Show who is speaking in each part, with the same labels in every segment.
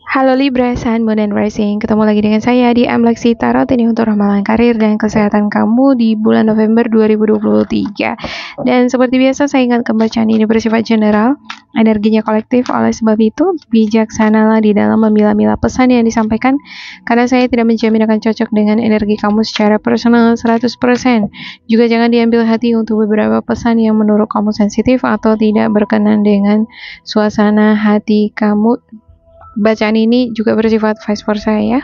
Speaker 1: Halo Libra, Sun, Moon, and Rising. Ketemu lagi dengan saya di Amlexi Tarot ini untuk ramalan karir dan kesehatan kamu di bulan November 2023. Dan seperti biasa, saya ingat pembacaan ini bersifat general, energinya kolektif. Oleh sebab itu, bijaksanalah di dalam memilah-milah pesan yang disampaikan, karena saya tidak menjamin akan cocok dengan energi kamu secara personal 100%. Juga jangan diambil hati untuk beberapa pesan yang menurut kamu sensitif atau tidak berkenan dengan suasana hati kamu. Bacaan ini juga bersifat vice versa ya.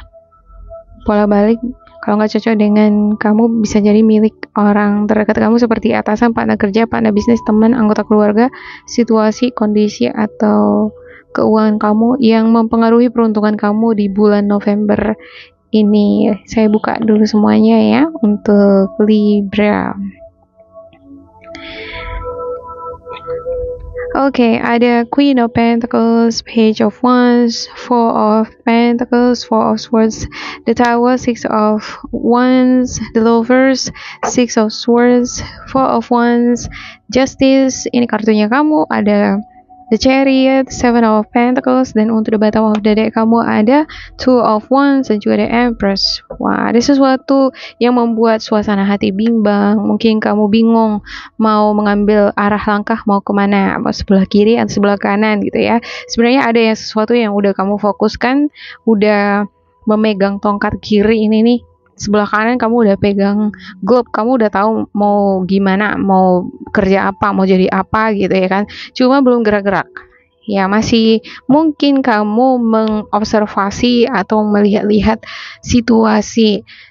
Speaker 1: Pola balik, kalau nggak cocok dengan kamu bisa jadi milik orang terdekat kamu seperti atasan, partner kerja, partner bisnis, teman, anggota keluarga, situasi, kondisi, atau keuangan kamu yang mempengaruhi peruntungan kamu di bulan November ini. Saya buka dulu semuanya ya untuk Libra. Oke, ada Queen of Pentacles, Page of Wands, Four of Pentacles, Four of Swords, the Tower, Six of Wands, the Lovers, Six of Swords, Four of Wands, Justice. Ini kartunya kamu, ada the Chariot, Seven of Pentacles, dan untuk the bottom of the deck kamu ada Two of Wands dan juga the Empress. Wah, ada sesuatu yang membuat suasana hati bimbang. Mungkin kamu bingung mau mengambil arah langkah mau kemana, mau sebelah kiri atau sebelah kanan gitu ya. Sebenarnya ada yang sesuatu yang udah kamu fokuskan, udah memegang tongkat kiri ini nih, sebelah kanan kamu udah pegang globe, kamu udah tahu mau gimana, mau kerja apa, mau jadi apa gitu ya kan, cuma belum gerak-gerak ya, masih mungkin kamu mengobservasi atau melihat-lihat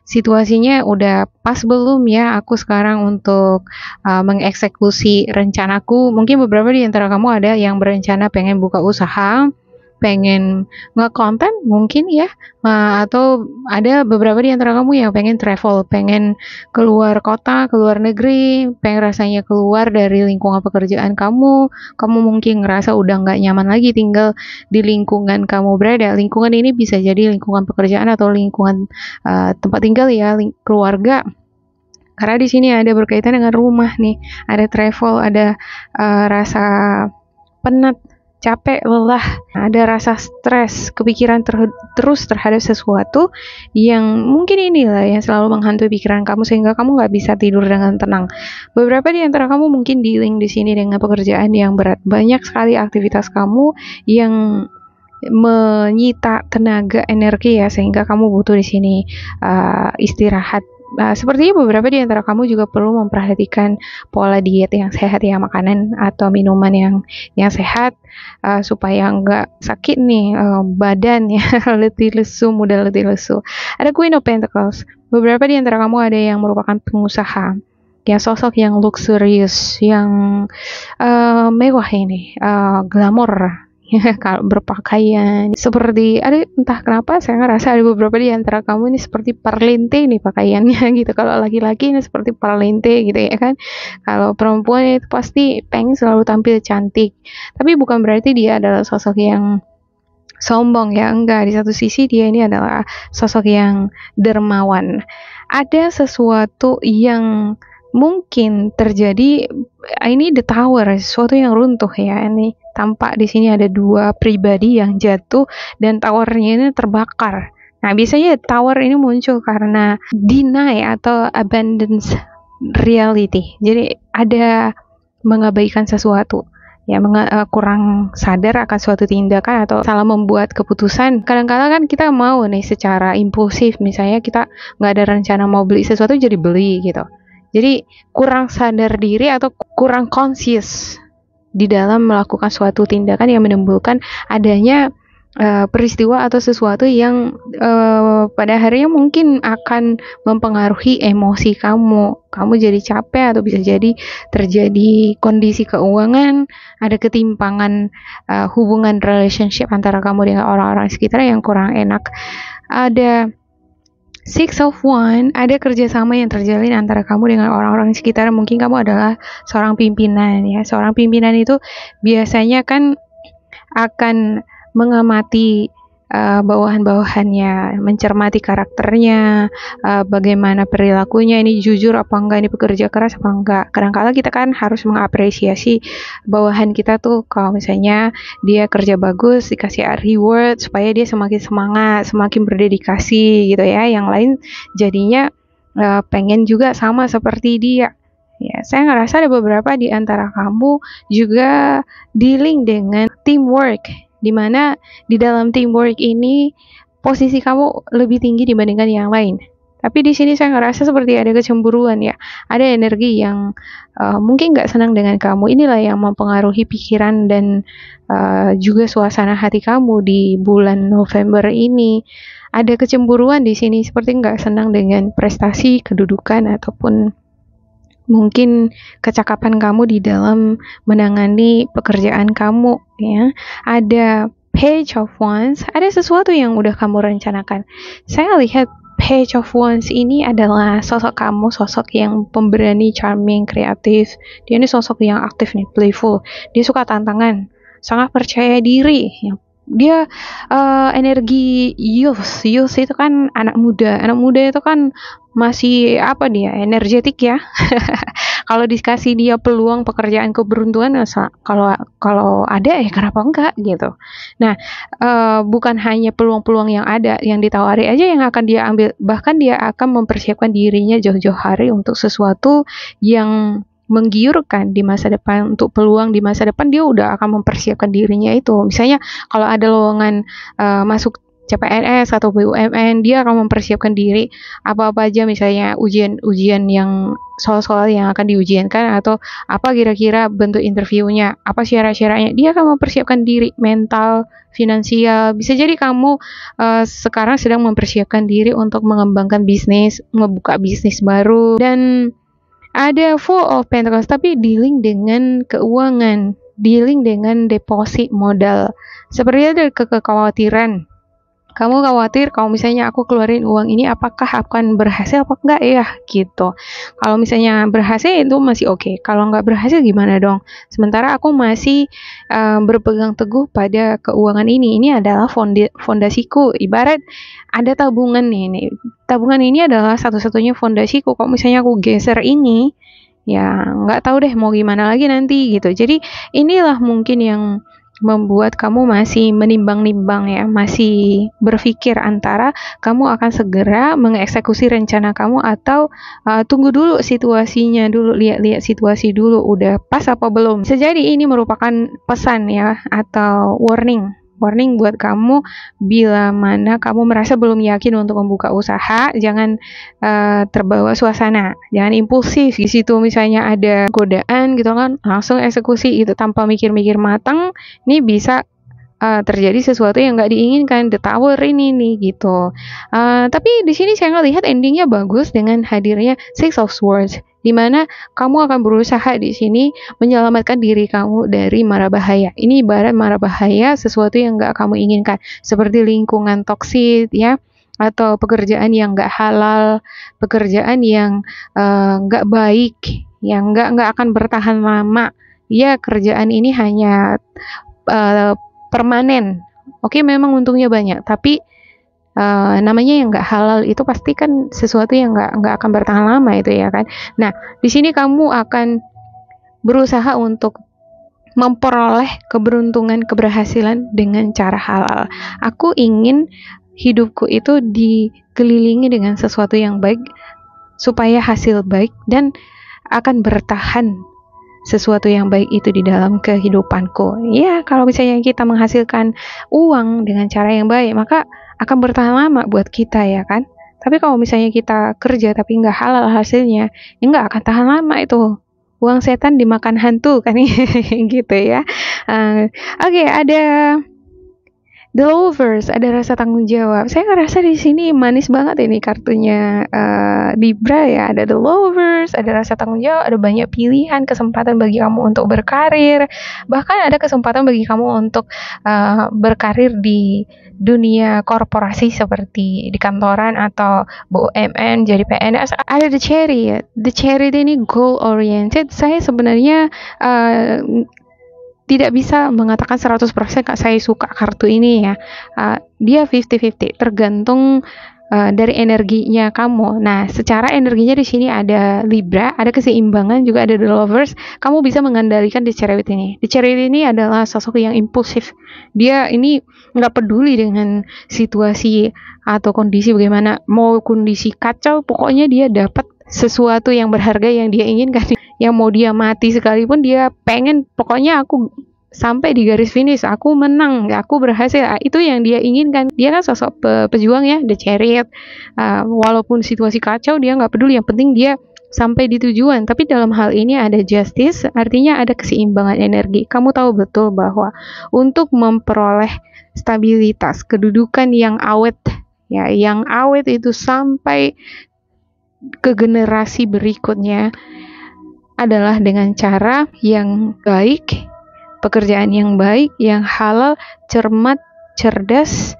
Speaker 1: situasinya udah pas belum ya aku sekarang untuk mengeksekusi rencanaku. Mungkin beberapa di antara kamu ada yang berencana pengen buka usaha, pengen nge-konten mungkin ya, atau ada beberapa di antara kamu yang pengen travel, pengen keluar kota, keluar negeri, pengen rasanya keluar dari lingkungan pekerjaan kamu mungkin ngerasa udah nggak nyaman lagi tinggal di lingkungan kamu berada. Lingkungan ini bisa jadi lingkungan pekerjaan atau lingkungan tempat tinggal ya, keluarga. Karena di sini ada berkaitan dengan rumah nih, ada travel, ada rasa penat, capek, lelah, ada rasa stres, kepikiran terus terhadap sesuatu yang mungkin inilah yang selalu menghantui pikiran kamu sehingga kamu nggak bisa tidur dengan tenang. Beberapa di antara kamu mungkin dealing di sini dengan pekerjaan yang berat, banyak sekali aktivitas kamu yang menyita tenaga energi ya, sehingga kamu butuh di sini istirahat. Sepertinya beberapa di antara kamu juga perlu memperhatikan pola diet yang sehat ya, makanan atau minuman yang sehat supaya nggak sakit nih badan ya, letih lesu, mudah letih lesu. Ada Queen of Pentacles. Beberapa di antara kamu ada yang merupakan pengusaha, ya sosok yang luxurious, yang mewah ini, glamor. Kalau berpakaian seperti, ada entah kenapa saya ngerasa ada beberapa di antara kamu ini seperti parlente nih pakaiannya gitu. Kalau laki-laki ini seperti parlente gitu ya kan. Kalau perempuan itu pasti pengen selalu tampil cantik. Tapi bukan berarti dia adalah sosok yang sombong ya, enggak. Di satu sisi dia ini adalah sosok yang dermawan. Ada sesuatu yang mungkin terjadi, ini the tower, sesuatu yang runtuh ya. Ini tampak di sini ada dua pribadi yang jatuh dan towernya ini terbakar. Nah, biasanya tower ini muncul karena deny atau abandons reality. Jadi ada mengabaikan sesuatu. Ya, kurang sadar akan suatu tindakan atau salah membuat keputusan. Kadang-kadang kan kita mau nih secara impulsif, misalnya kita nggak ada rencana mau beli sesuatu jadi beli gitu. Jadi kurang sadar diri atau kurang conscious di dalam melakukan suatu tindakan yang menimbulkan adanya peristiwa atau sesuatu yang pada akhirnya mungkin akan mempengaruhi emosi kamu. Kamu jadi capek atau bisa jadi terjadi kondisi keuangan, ada ketimpangan hubungan relationship antara kamu dengan orang-orang sekitar yang kurang enak. Ada Six of Wands, ada kerjasama yang terjalin antara kamu dengan orang-orang di sekitar. Mungkin kamu adalah seorang pimpinan ya. Seorang pimpinan itu biasanya kan akan mengamati bawahan-bawahannya, mencermati karakternya, bagaimana perilakunya, ini jujur apa enggak, ini pekerja keras apa enggak. Kadang-kala kita kan harus mengapresiasi bawahan kita tuh, kalau misalnya dia kerja bagus, dikasih reward supaya dia semakin semangat, semakin berdedikasi gitu ya. Yang lain jadinya pengen juga sama seperti dia. Ya, saya ngerasa ada beberapa di antara kamu juga dealing dengan teamwork, di mana di dalam teamwork ini posisi kamu lebih tinggi dibandingkan yang lain. Tapi di sini saya ngerasa seperti ada kecemburuan ya, ada energi yang mungkin nggak senang dengan kamu. Inilah yang mempengaruhi pikiran dan juga suasana hati kamu di bulan November ini. Ada kecemburuan di sini, seperti nggak senang dengan prestasi, kedudukan, ataupun mungkin kecakapan kamu di dalam menangani pekerjaan kamu ya. Ada Page of Wands, ada sesuatu yang udah kamu rencanakan. Saya lihat Page of Wands ini adalah sosok kamu, sosok yang pemberani, charming, kreatif. Dia ini sosok yang aktif nih, playful. Dia suka tantangan, sangat percaya diri. Dia energi youth itu kan anak muda itu kan masih dia energetik ya. Kalau dikasih dia peluang pekerjaan keberuntungan, kalau ada ya kenapa enggak gitu. Nah, bukan hanya peluang-peluang yang ada yang ditawari aja yang akan dia ambil, bahkan dia akan mempersiapkan dirinya jauh-jauh hari untuk sesuatu yang menggiurkan di masa depan. Untuk peluang di masa depan dia udah akan mempersiapkan dirinya itu. Misalnya kalau ada lowongan masuk CPNS atau BUMN, dia akan mempersiapkan diri apa-apa aja, misalnya ujian yang soal-soal yang akan diujiankan, atau apa kira-kira bentuk interviewnya, apa syarat-syaratnya. Dia akan mempersiapkan diri mental, finansial. Bisa jadi kamu sekarang sedang mempersiapkan diri untuk mengembangkan bisnis, membuka bisnis baru. Dan ada Four of Pentacles, tapi dealing dengan keuangan, dealing dengan deposit modal. Seperti ada kekhawatiran. Kamu khawatir kalau misalnya aku keluarin uang ini apakah akan berhasil apa enggak ya gitu. Kalau misalnya berhasil itu masih oke. Kalau enggak berhasil gimana dong? Sementara aku masih berpegang teguh pada keuangan ini. Ini adalah fondasiku. Ibarat ada tabungan nih. Tabungan ini adalah satu-satunya fondasiku. Kalau misalnya aku geser ini, ya nggak tahu deh mau gimana lagi nanti gitu. Jadi inilah mungkin yang membuat kamu masih menimbang-nimbang ya, masih berpikir antara kamu akan segera mengeksekusi rencana kamu atau tunggu dulu situasinya dulu, lihat-lihat situasi dulu udah pas apa belum. Bisa jadi ini merupakan pesan ya, atau warning buat kamu bila mana kamu merasa belum yakin untuk membuka usaha. Jangan terbawa suasana, jangan impulsif di situ. Misalnya ada godaan gitu kan, langsung eksekusi itu tanpa mikir-mikir matang. Ini bisa terjadi sesuatu yang nggak diinginkan, the tower ini nih gitu. Tapi di sini saya ngelihat endingnya bagus dengan hadirnya Six of Swords, di mana kamu akan berusaha di sini menyelamatkan diri kamu dari mara bahaya. Ini ibarat mara bahaya, sesuatu yang nggak kamu inginkan, seperti lingkungan toksik ya, atau pekerjaan yang nggak halal, pekerjaan yang nggak baik, yang nggak akan bertahan lama. Ya, kerjaan ini hanya permanen. Oke, memang untungnya banyak, tapi namanya yang nggak halal itu pasti kan sesuatu yang nggak akan bertahan lama itu ya kan. Nah, di sini kamu akan berusaha untuk memperoleh keberuntungan, keberhasilan dengan cara halal. Aku ingin hidupku itu dikelilingi dengan sesuatu yang baik supaya hasil baik dan akan bertahan sesuatu yang baik itu di dalam kehidupanku. Ya, kalau misalnya kita menghasilkan uang dengan cara yang baik, maka akan bertahan lama buat kita ya kan. Tapi kalau misalnya kita kerja tapi nggak halal hasilnya, ya nggak akan tahan lama itu. Uang setan dimakan hantu kan gitu ya. Oke, ada The Lovers, ada rasa tanggung jawab. Saya ngerasa di sini manis banget ini kartunya Libra ya. Ada The Lovers, ada rasa tanggung jawab, ada banyak pilihan, kesempatan bagi kamu untuk berkarir. Bahkan ada kesempatan bagi kamu untuk berkarir di dunia korporasi seperti di kantoran atau BUMN, jadi PNS. Ada The Chariot. The Chariot ini goal oriented. Saya sebenarnya tidak bisa mengatakan 100% Kak saya suka kartu ini ya. Dia 50-50, tergantung dari energinya kamu. Nah, secara energinya di sini ada Libra, ada keseimbangan, juga ada The Lovers. Kamu bisa mengendalikan The Chariot ini. The Chariot ini adalah sosok yang impulsif. Dia ini nggak peduli dengan situasi atau kondisi bagaimana. Mau kondisi kacau, pokoknya dia dapat sesuatu yang berharga yang dia inginkan. Yang mau dia mati sekalipun dia pengen, pokoknya aku sampai di garis finish, aku menang, aku berhasil. Itu yang dia inginkan. Dia kan sosok pejuang ya, The Chariot. Walaupun situasi kacau, dia nggak peduli. Yang penting dia sampai di tujuan. Tapi dalam hal ini ada justice, artinya ada keseimbangan energi. Kamu tahu betul bahwa untuk memperoleh stabilitas, kedudukan yang awet, ya, yang awet itu sampai ke generasi berikutnya adalah dengan cara yang baik, pekerjaan yang baik, yang halal, cermat, cerdas,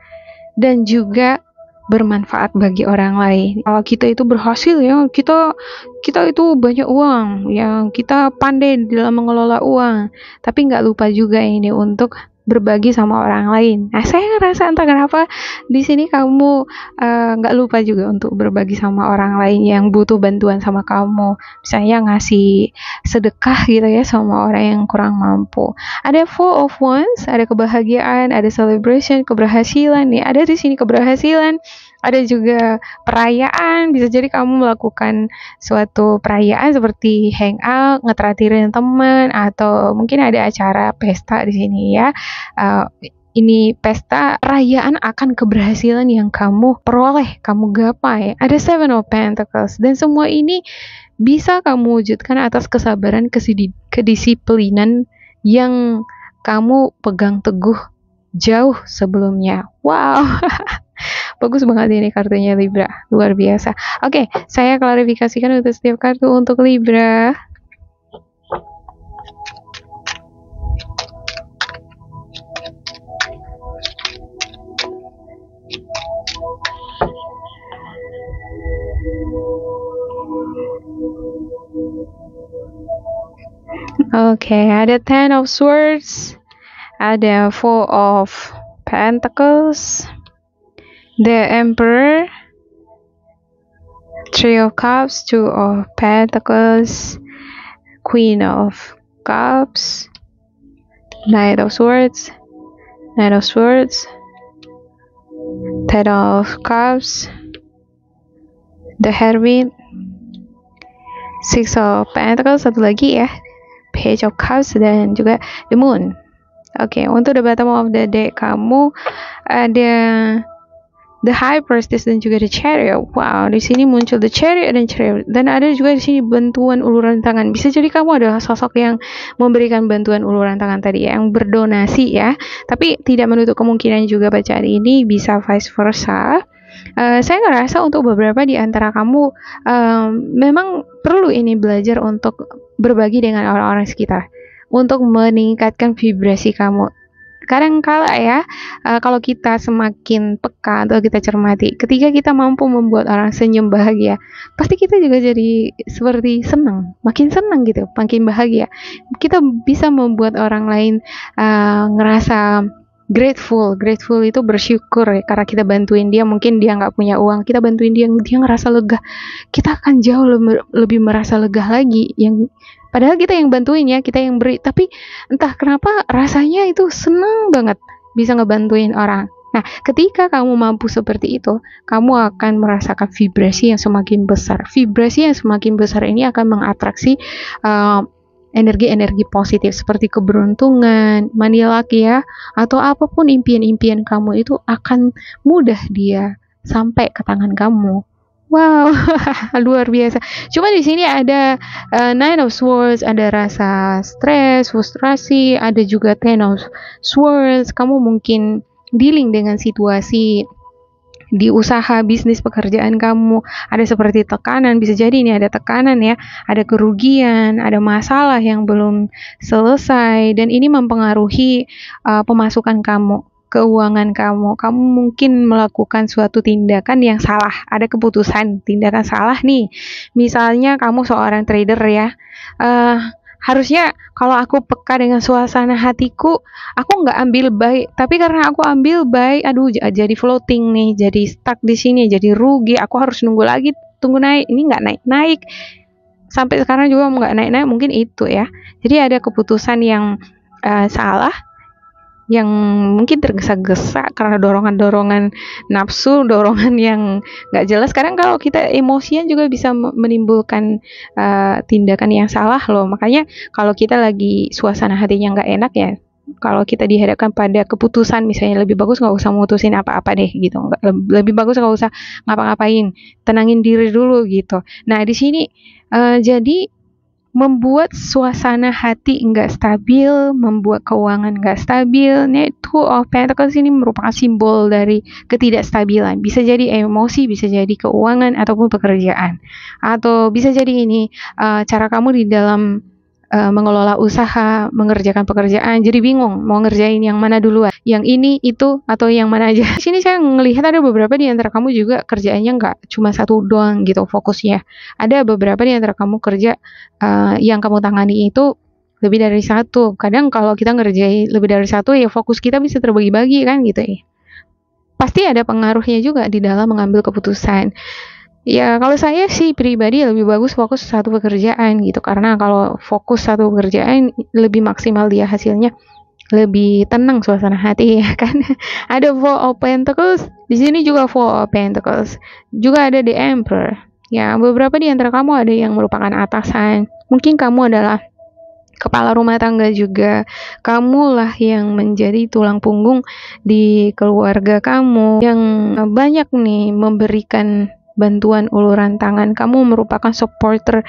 Speaker 1: dan juga bermanfaat bagi orang lain. Kalau kita itu berhasil ya, kita itu banyak uang, ya kita pandai dalam mengelola uang, tapi nggak lupa juga ini untuk berbagi sama orang lain. Nah, saya ngerasa entah kenapa di sini kamu nggak lupa juga untuk berbagi sama orang lain yang butuh bantuan sama kamu. Misalnya ngasih sedekah gitu ya sama orang yang kurang mampu. Ada Four of Wands, ada kebahagiaan, ada celebration, keberhasilan nih. Ada di sini keberhasilan, ada juga perayaan. Bisa jadi kamu melakukan suatu perayaan seperti hangout, ngetratirin teman, atau mungkin ada acara pesta di sini ya. Ini pesta perayaan akan keberhasilan yang kamu peroleh, kamu gapai. Ada Seven of Pentacles, dan semua ini bisa kamu wujudkan atas kesabaran, kedisiplinan yang kamu pegang teguh jauh sebelumnya. Wow. Bagus banget ini kartunya Libra, luar biasa. Oke, saya klarifikasikan untuk setiap kartu untuk Libra. Oke, ada Ten of Swords, ada Four of Pentacles, the Emperor, Three of Cups, Two of Pentacles, Queen of Cups, Knight of Swords, Ten of Cups, the Hermit, Six of Pentacles, satu lagi ya, Page of Cups, dan juga the Moon. Oke, untuk the bottom of the deck kamu ada the High Priestess dan juga the Chariot. Wow, di sini muncul the Chariot dan Chariot, dan ada juga di sini bantuan uluran tangan. Bisa jadi kamu adalah sosok yang memberikan bantuan uluran tangan tadi ya, yang berdonasi ya. Tapi tidak menutup kemungkinan juga bacaan ini bisa vice versa. Saya ngerasa untuk beberapa di antara kamu memang perlu ini belajar untuk berbagi dengan orang-orang sekitar, untuk meningkatkan vibrasi kamu. Kadang-kala ya, kalau kita semakin peka atau kita cermati, ketika kita mampu membuat orang senyum bahagia, pasti kita juga jadi seperti senang, makin senang gitu, makin bahagia. Kita bisa membuat orang lain ngerasa grateful itu bersyukur ya, karena kita bantuin dia. Mungkin dia nggak punya uang, kita bantuin dia ngerasa lega, kita akan jauh lebih merasa lega lagi. Yang padahal kita yang bantuin ya, kita yang beri, tapi entah kenapa rasanya itu senang banget bisa ngebantuin orang. Nah, ketika kamu mampu seperti itu, kamu akan merasakan vibrasi yang semakin besar. Vibrasi yang semakin besar ini akan mengatraksi energi-energi positif seperti keberuntungan, money luck ya, atau apapun impian-impian kamu itu akan mudah dia sampai ke tangan kamu. Wow, luar biasa. Cuma di sini ada Nine of Swords, ada rasa stres, frustrasi, ada juga Ten of Swords. Kamu mungkin dealing dengan situasi di usaha, bisnis, pekerjaan kamu, ada seperti tekanan. Bisa jadi ini ada tekanan ya, ada kerugian, ada masalah yang belum selesai, dan ini mempengaruhi pemasukan kamu, keuangan kamu. Kamu mungkin melakukan suatu tindakan yang salah, ada keputusan tindakan salah nih. Misalnya kamu seorang trader ya, Harusnya kalau aku peka dengan suasana hatiku, aku nggak ambil baik. Tapi karena aku ambil baik, aduh jadi floating nih, jadi stuck di sini, jadi rugi. Aku harus nunggu lagi, tunggu naik. Ini nggak naik-naik. Sampai sekarang juga nggak naik-naik, mungkin itu ya. Jadi ada keputusan yang salah, yang mungkin tergesa-gesa karena dorongan-dorongan nafsu, dorongan yang nggak jelas. Kadang kalau kita emosian juga bisa menimbulkan tindakan yang salah loh. Makanya kalau kita lagi suasana hatinya nggak enak ya, kalau kita dihadapkan pada keputusan misalnya lebih bagus nggak usah mutusin apa-apa deh gitu, lebih bagus nggak usah ngapa-ngapain, tenangin diri dulu gitu. Nah di sini jadi membuat suasana hati nggak stabil, membuat keuangan nggak stabil. Nah, Two of Pentacles ini merupakan simbol dari ketidakstabilan. Bisa jadi emosi, bisa jadi keuangan, ataupun pekerjaan. Atau bisa jadi ini cara kamu di dalam mengelola usaha, mengerjakan pekerjaan, jadi bingung mau ngerjain yang mana duluan, yang ini, itu, atau yang mana aja. Di sini saya ngelihat ada beberapa di antara kamu juga kerjaannya nggak cuma satu doang gitu fokusnya. Ada beberapa di antara kamu kerja yang kamu tangani itu lebih dari satu. Kadang kalau kita ngerjain lebih dari satu ya fokus kita bisa terbagi-bagi kan gitu ya. Pasti ada pengaruhnya juga di dalam mengambil keputusan. Ya kalau saya sih pribadi lebih bagus fokus satu pekerjaan gitu, karena kalau fokus satu pekerjaan lebih maksimal dia hasilnya, lebih tenang suasana hati ya kan. Ada Four of Pentacles, di sini juga Four of Pentacles, juga ada The Emperor. Ya beberapa di antara kamu ada yang merupakan atasan, mungkin kamu adalah kepala rumah tangga juga, kamulah yang menjadi tulang punggung di keluarga kamu, yang banyak nih memberikan bantuan uluran tangan. Kamu merupakan supporter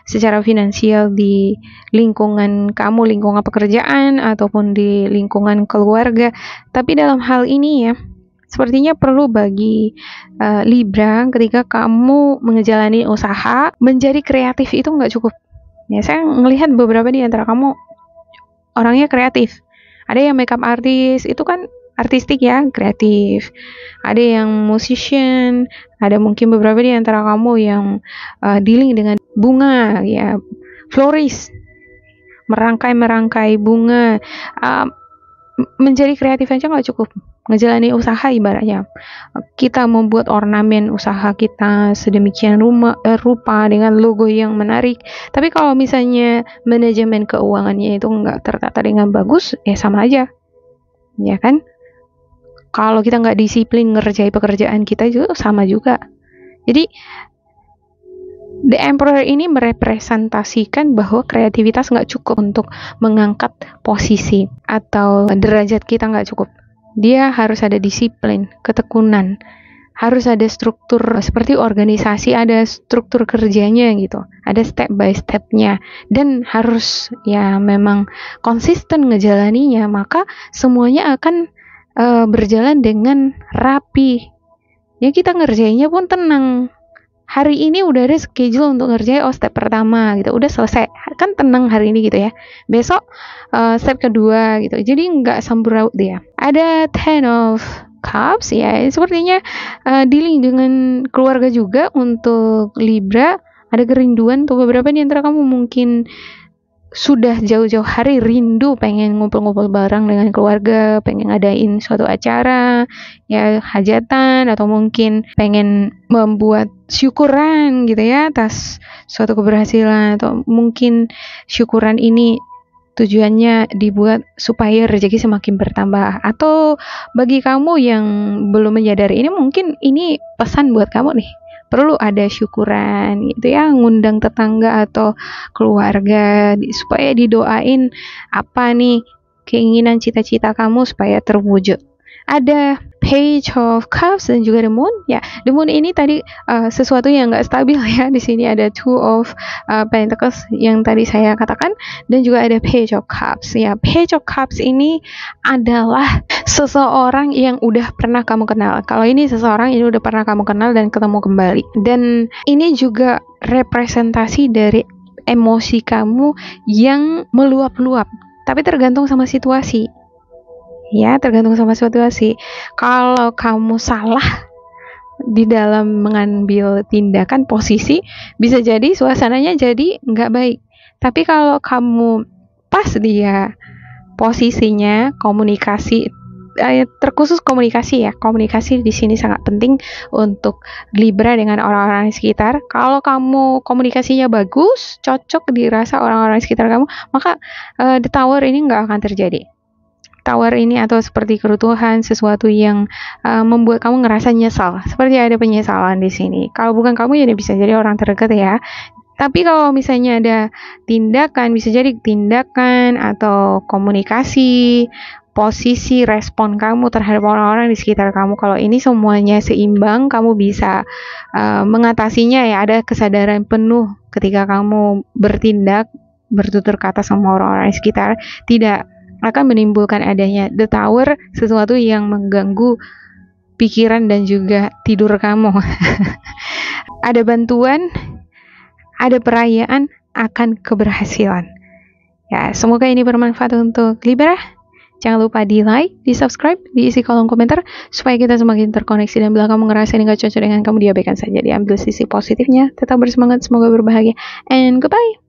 Speaker 1: secara finansial di lingkungan kamu, lingkungan pekerjaan ataupun di lingkungan keluarga. Tapi dalam hal ini ya, sepertinya perlu bagi Libra, ketika kamu menjalani usaha, menjadi kreatif itu nggak cukup. Ya, saya melihat beberapa di antara kamu orangnya kreatif. Ada yang makeup artist, itu kan artistik ya, kreatif. Ada yang musician, ada mungkin beberapa di antara kamu yang dealing dengan bunga, ya, florist, merangkai bunga. Menjadi kreatif aja nggak cukup. Ngejalani usaha ibaratnya, kita membuat ornamen usaha kita sedemikian rupa dengan logo yang menarik. Tapi kalau misalnya manajemen keuangannya itu nggak tertata dengan bagus, ya sama aja, ya kan? Kalau kita nggak disiplin ngerjain pekerjaan kita juga sama juga. Jadi The Emperor ini merepresentasikan bahwa kreativitas nggak cukup untuk mengangkat posisi atau derajat kita, nggak cukup. Dia harus ada disiplin, ketekunan, harus ada struktur seperti organisasi, ada struktur kerjanya gitu, ada step by stepnya, dan harus ya memang konsisten ngejalaninya, maka semuanya akan berjalan dengan rapi. Ya kita ngerjainnya pun tenang. Hari ini udah ada schedule untuk ngerjain, step pertama gitu, udah selesai, kan tenang hari ini gitu ya. Besok step kedua gitu, jadi nggak samburaut dia. Ada Ten of Cups ya, sepertinya dealing dengan keluarga juga untuk Libra. Ada kerinduan tuh, beberapa di antara kamu mungkin sudah jauh-jauh hari rindu pengen ngumpul-ngumpul bareng dengan keluarga, pengen ngadain suatu acara, ya hajatan, atau mungkin pengen membuat syukuran gitu ya atas suatu keberhasilan, atau mungkin syukuran ini tujuannya dibuat supaya rezeki semakin bertambah. Atau bagi kamu yang belum menyadari ini, mungkin ini pesan buat kamu nih, perlu ada syukuran gitu ya, ngundang tetangga atau keluarga supaya didoain apa nih keinginan cita-cita kamu supaya terwujud. Ada Page of Cups dan juga The Moon. Ya, The Moon ini tadi sesuatu yang nggak stabil ya. Di sini ada Two of Pentacles yang tadi saya katakan, dan juga ada Page of Cups. Ya, Page of Cups ini adalah seseorang yang udah pernah kamu kenal. Kalau ini seseorang yang udah pernah kamu kenal dan ketemu kembali. Dan ini juga representasi dari emosi kamu yang meluap-luap. Tapi tergantung sama situasi. Ya, tergantung sama situasi. Kalau kamu salah di dalam mengambil tindakan posisi, bisa jadi suasananya jadi nggak baik. Tapi kalau kamu pas dia posisinya komunikasi, terkhusus komunikasi ya. Komunikasi di sini sangat penting untuk Libra dengan orang-orang di sekitar. Kalau kamu komunikasinya bagus, cocok dirasa orang-orang di sekitar kamu, maka the tower ini nggak akan terjadi. Tower ini atau seperti kerutuhan, sesuatu yang membuat kamu ngerasa nyesal. Seperti ada penyesalan di sini. Kalau bukan kamu ya bisa jadi orang terdekat ya. Tapi kalau misalnya ada tindakan, bisa jadi tindakan atau komunikasi, posisi respon kamu terhadap orang-orang di sekitar kamu, kalau ini semuanya seimbang, kamu bisa mengatasinya ya. Ada kesadaran penuh ketika kamu bertindak, bertutur kata sama orang-orang di sekitar, tidak akan menimbulkan adanya the tower, sesuatu yang mengganggu pikiran dan juga tidur kamu. Ada bantuan, ada perayaan akan keberhasilan. Ya, semoga ini bermanfaat untuk Libra. Jangan lupa di like, di subscribe, diisi kolom komentar supaya kita semakin terkoneksi, dan bila kamu ngerasa ini gak cocok dengan kamu, diabaikan saja, diambil sisi positifnya, tetap bersemangat, semoga berbahagia, and goodbye.